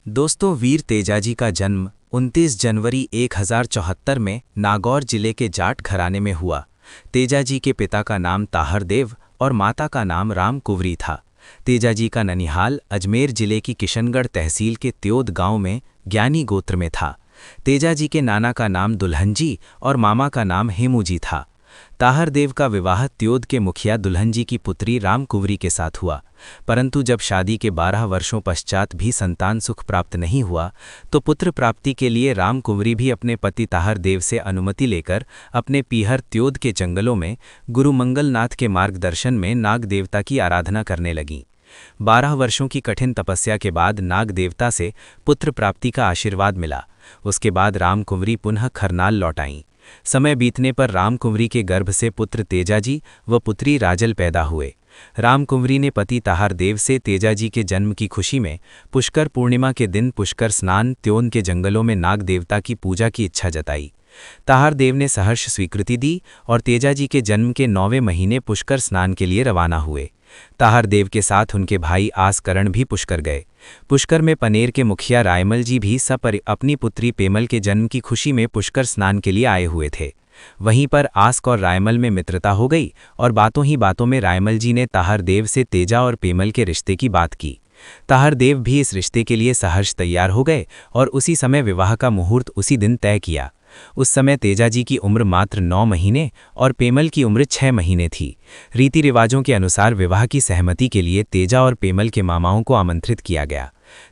दोस्तों, वीर तेजाजी का जन्म 29 जनवरी 1074 में नागौर जिले के जाट घराने में हुआ। तेजाजी के पिता का नाम ताहरदेव और माता का नाम रामकुंवरी था। तेजाजी का ननिहाल अजमेर जिले की किशनगढ़ तहसील के त्योद गांव में ज्ञानी गोत्र में था। तेजाजी के नाना का नाम दुल्हनजी और मामा का नाम हेमूजी था। ताहरदेव का विवाह त्योद के मुखिया दुल्हनजी की पुत्री रामकुंवरी के साथ हुआ, परंतु जब शादी के 12 वर्षों पश्चात भी संतान सुख प्राप्त नहीं हुआ तो पुत्र प्राप्ति के लिए रामकुंवरी भी अपने पति ताहरदेव से अनुमति लेकर अपने पीहर त्योद के जंगलों में गुरु मंगलनाथ के मार्गदर्शन में नाग देवता की आराधना करने लगीं। 12 वर्षों की कठिन तपस्या के बाद नाग देवता से पुत्र प्राप्ति का आशीर्वाद मिला। उसके बाद रामकुंवरी पुनः खरनाल लौट आईं। समय बीतने पर रामकुंवरी के गर्भ से पुत्र तेजाजी व पुत्री राजल पैदा हुए। रामकुंवरी ने पति ताहरदेव से तेजाजी के जन्म की खुशी में पुष्कर पूर्णिमा के दिन पुष्कर स्नान त्योन के जंगलों में नाग देवता की पूजा की इच्छा जताई। ताहरदेव ने सहर्ष स्वीकृति दी और तेजाजी के जन्म के 9वें महीने पुष्कर स्नान के लिए रवाना हुए। ताहरदेव के साथ उनके भाई आसकरण भी पुष्कर गए। पुष्कर में पनेर के मुखिया रायमल जी भी अपनी पुत्री पेमल के जन्म की खुशी में पुष्कर स्नान के लिए आए हुए थे। वहीं पर आस्क और रायमल में मित्रता हो गई और बातों ही बातों में रायमल जी ने ताहरदेव से तेजा और पेमल के रिश्ते की बात की। ताहरदेव भी इस रिश्ते के लिए सहर्ष तैयार हो गए और उसी समय विवाह का मुहूर्त उसी दिन तय किया। उस समय तेजाजी की उम्र मात्र 9 महीने और पेमल की उम्र 6 महीने थी। रीति रिवाजों के अनुसार विवाह की सहमति के लिए तेजा और पेमल के मामाओं को आमंत्रित किया गया।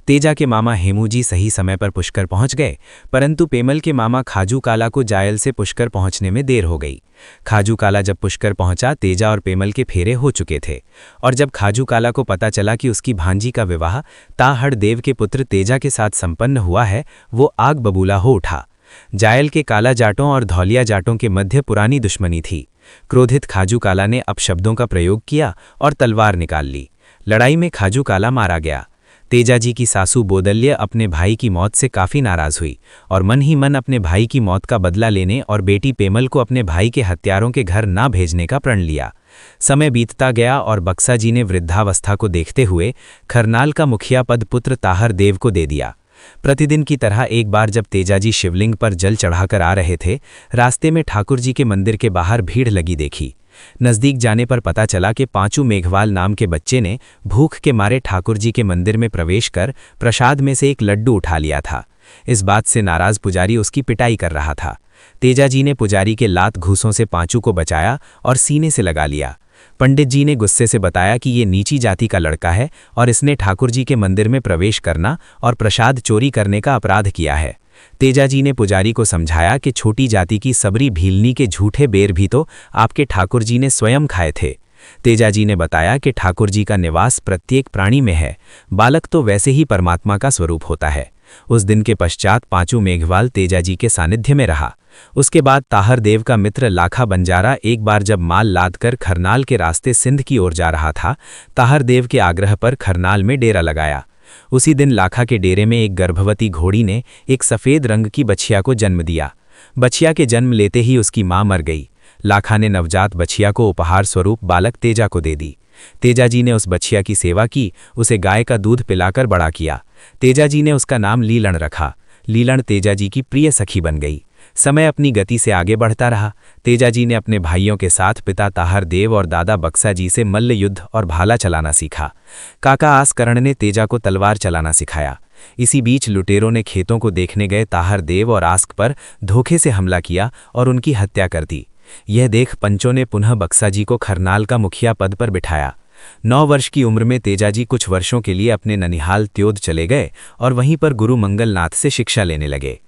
तेजा के मामा हेमूजी सही समय पर पुष्कर पहुंच गए, परंतु पेमल के मामा खाजू काला को जायल से पुष्कर पहुंचने में देर हो गई। खाजू काला जब पुष्कर पहुंचा, तेजा और पेमल के फेरे हो चुके थे और जब खाजू काला को पता चला कि उसकी भांजी का विवाह ताहरदेव के पुत्र तेजा के साथ संपन्न हुआ है, वो आग बबूला हो उठा। जायल के काला जाटों और धौलिया जाटों के मध्य पुरानी दुश्मनी थी। क्रोधित खाजू काला ने अपशब्दों का प्रयोग किया और तलवार निकाल ली। लड़ाई में खाजू काला मारा गया। तेजाजी की सासू बोदल्य अपने भाई की मौत से काफ़ी नाराज़ हुई और मन ही मन अपने भाई की मौत का बदला लेने और बेटी पेमल को अपने भाई के हत्यारों के घर ना भेजने का प्रण लिया। समय बीतता गया और बक्सा जी ने वृद्धावस्था को देखते हुए खरनाल का मुखिया पद पुत्र ताहरदेव को दे दिया। प्रतिदिन की तरह एक बार जब तेजाजी शिवलिंग पर जल चढ़ाकर आ रहे थे, रास्ते में ठाकुर जी के मंदिर के बाहर भीड़ लगी देखी। नज़दीक जाने पर पता चला कि पांचू मेघवाल नाम के बच्चे ने भूख के मारे ठाकुर जी के मंदिर में प्रवेश कर प्रसाद में से एक लड्डू उठा लिया था। इस बात से नाराज पुजारी उसकी पिटाई कर रहा था। तेजाजी ने पुजारी के लात घूसों से पांचू को बचाया और सीने से लगा लिया। पंडित जी ने गुस्से से बताया कि ये नीची जाति का लड़का है और इसने ठाकुर जी के मंदिर में प्रवेश करना और प्रसाद चोरी करने का अपराध किया है। तेजाजी ने पुजारी को समझाया कि छोटी जाति की सबरी भीलनी के झूठे बेर भी तो आपके ठाकुर जी ने स्वयं खाए थे। तेजाजी ने बताया कि ठाकुर जी का निवास प्रत्येक प्राणी में है, बालक तो वैसे ही परमात्मा का स्वरूप होता है। उस दिन के पश्चात पांचू मेघवाल तेजाजी के सानिध्य में रहा। उसके बाद ताहरदेव का मित्र लाखा बंजारा एक बार जब माल लादकर खरनाल के रास्ते सिंध की ओर जा रहा था, ताहरदेव के आग्रह पर खरनाल में डेरा लगाया। उसी दिन लाखा के डेरे में एक गर्भवती घोड़ी ने एक सफ़ेद रंग की बछिया को जन्म दिया। बछिया के जन्म लेते ही उसकी मां मर गई। लाखा ने नवजात बछिया को उपहार स्वरूप बालक तेजा को दे दी। तेजाजी ने उस बछिया की सेवा की, उसे गाय का दूध पिलाकर बड़ा किया। तेजाजी ने उसका नाम लीलण रखा। लीलण तेजाजी की प्रिय सखी बन गई। समय अपनी गति से आगे बढ़ता रहा। तेजाजी ने अपने भाइयों के साथ पिता ताहरदेव और दादा बक्सा जी से मल्ल युद्ध और भाला चलाना सीखा। काका आसकरण ने तेजा को तलवार चलाना सिखाया। इसी बीच लुटेरों ने खेतों को देखने गए ताहरदेव और आस्क पर धोखे से हमला किया और उनकी हत्या कर दी। यह देख पंचों ने पुनः बक्सा जी को खरनाल का मुखिया पद पर बिठाया। 9 वर्ष की उम्र में तेजाजी कुछ वर्षों के लिए अपने ननिहाल त्योद चले गए और वहीं पर गुरु मंगलनाथ से शिक्षा लेने लगे।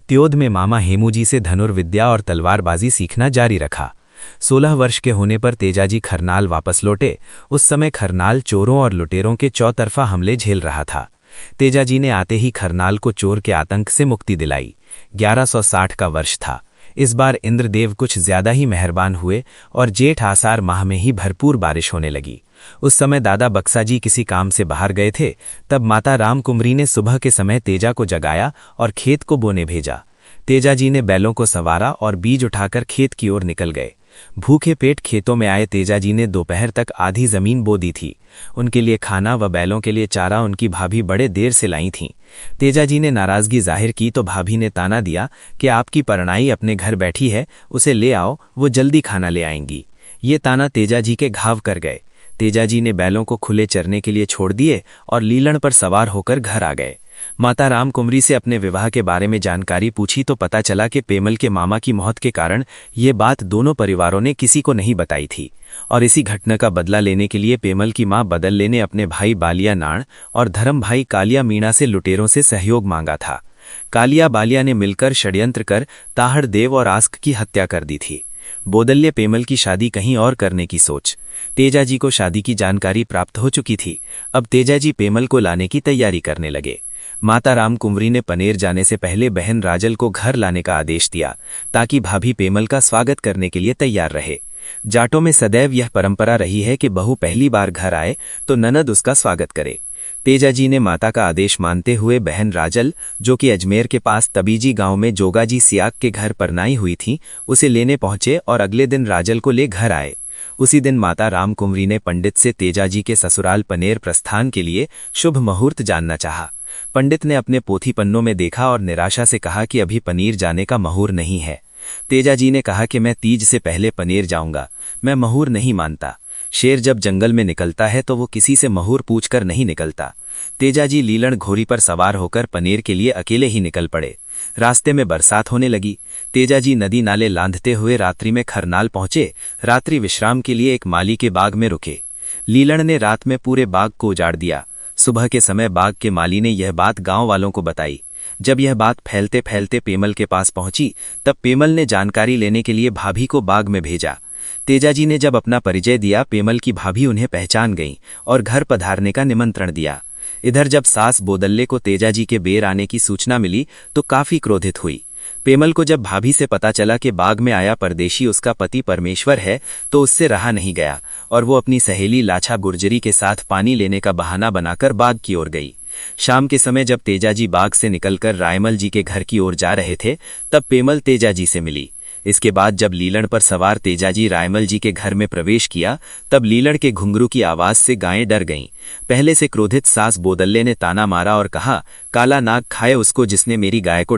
त्योद में मामा हेमूजी से धनुर्विद्या और तलवारबाजी सीखना जारी रखा। 16 वर्ष के होने पर तेजाजी खरनाल वापस लौटे। उस समय खरनाल चोरों और लुटेरों के चौतरफा हमले झेल रहा था। तेजाजी ने आते ही खरनाल को चोर के आतंक से मुक्ति दिलाई। 1160 का वर्ष था। इस बार इंद्रदेव कुछ ज्यादा ही मेहरबान हुए और जेठ आसार माह में ही भरपूर बारिश होने लगी। उस समय दादा बक्सा जी किसी काम से बाहर गए थे। तब माता रामकुंवरी ने सुबह के समय तेजा को जगाया और खेत को बोने भेजा। तेजाजी ने बैलों को संवारा और बीज उठाकर खेत की ओर निकल गए। भूखे पेट खेतों में आए तेजाजी ने दोपहर तक आधी जमीन बो दी थी। उनके लिए खाना व बैलों के लिए चारा उनकी भाभी बड़े देर से लाई थीं। तेजाजी ने नाराजगी जाहिर की तो भाभी ने ताना दिया कि आपकी परनाई अपने घर बैठी है, उसे ले आओ, वो जल्दी खाना ले आएंगी। ये ताना तेजाजी के घाव कर गए। तेजाजी ने बैलों को खुले चरने के लिए छोड़ दिए और लीलन पर सवार होकर घर आ गए। माता रामकुंवरी से अपने विवाह के बारे में जानकारी पूछी तो पता चला कि पेमल के मामा की मौत के कारण ये बात दोनों परिवारों ने किसी को नहीं बताई थी और इसी घटना का बदला लेने के लिए पेमल की मां बदल्ले ने अपने भाई बालिया नाण और धर्म भाई कालिया मीणा से लुटेरों से सहयोग मांगा था। कालिया बालिया ने मिलकर षड्यंत्र कर ताहड़ देव और आस्क की हत्या कर दी थी। बोदल्य पेमल की शादी कहीं और करने की सोच। तेजाजी को शादी की जानकारी प्राप्त हो चुकी थी। अब तेजाजी पेमल को लाने की तैयारी करने लगे। माता रामकुंवरी ने पनेर जाने से पहले बहन राजल को घर लाने का आदेश दिया ताकि भाभी पेमल का स्वागत करने के लिए तैयार रहे। जाटों में सदैव यह परंपरा रही है कि बहू पहली बार घर आए तो ननद उसका स्वागत करे। तेजाजी ने माता का आदेश मानते हुए बहन राजल, जो कि अजमेर के पास तबीजी गांव में जोगाजी सियाक के घर परनाई हुई थी, उसे लेने पहुंचे और अगले दिन राजल को ले घर आए। उसी दिन माता रामकुंवरी ने पंडित से तेजाजी के ससुराल पनेर प्रस्थान के लिए शुभ मुहूर्त जानना चाहा। पंडित ने अपने पोथी पन्नों में देखा और निराशा से कहा कि अभी पनीर जाने का मुहूर्त नहीं है। तेजाजी ने कहा कि मैं तीज से पहले पनेर जाऊंगा, मैं मुहूर्त नहीं मानता। शेर जब जंगल में निकलता है तो वो किसी से मुहूर्त पूछकर नहीं निकलता। तेजाजी लीलन घोड़ी पर सवार होकर पनेर के लिए अकेले ही निकल पड़े। रास्ते में बरसात होने लगी। तेजाजी नदी नाले लांधते हुए रात्रि में खरनाल पहुंचे। रात्रि विश्राम के लिए एक माली के बाग में रुके। लीलन ने रात में पूरे बाग को उजाड़ दिया। सुबह के समय बाग के माली ने यह बात गांव वालों को बताई। जब यह बात फैलते फैलते पेमल के पास पहुंची तब पेमल ने जानकारी लेने के लिए भाभी को बाग में भेजा। तेजाजी ने जब अपना परिचय दिया, पेमल की भाभी उन्हें पहचान गईं और घर पधारने का निमंत्रण दिया। इधर जब सास बोदल्ले को तेजाजी के बेर आने की सूचना मिली तो काफी क्रोधित हुई। पेमल को जब भाभी से पता चला कि बाग में आया परदेशी उसका पति परमेश्वर है तो उससे रहा नहीं गया और वो अपनी सहेली लाछा गुर्जरी के साथ पानी लेने का बहाना बनाकर बाग की ओर गई। शाम के समय जब तेजाजी बाग से निकलकर रायमल जी के घर की ओर जा रहे थे तब पेमल तेजाजी से मिली। इसके बाद जब लीलड़ पर सवार तेजाजी रायमल जी के घर में प्रवेश किया तब लीलड़ के घुंघरू की आवाज से गायें डर गईं। पहले से क्रोधित सास बोदल्ले ने ताना मारा और कहा, काला नाग खाए उसको जिसने मेरी गाय को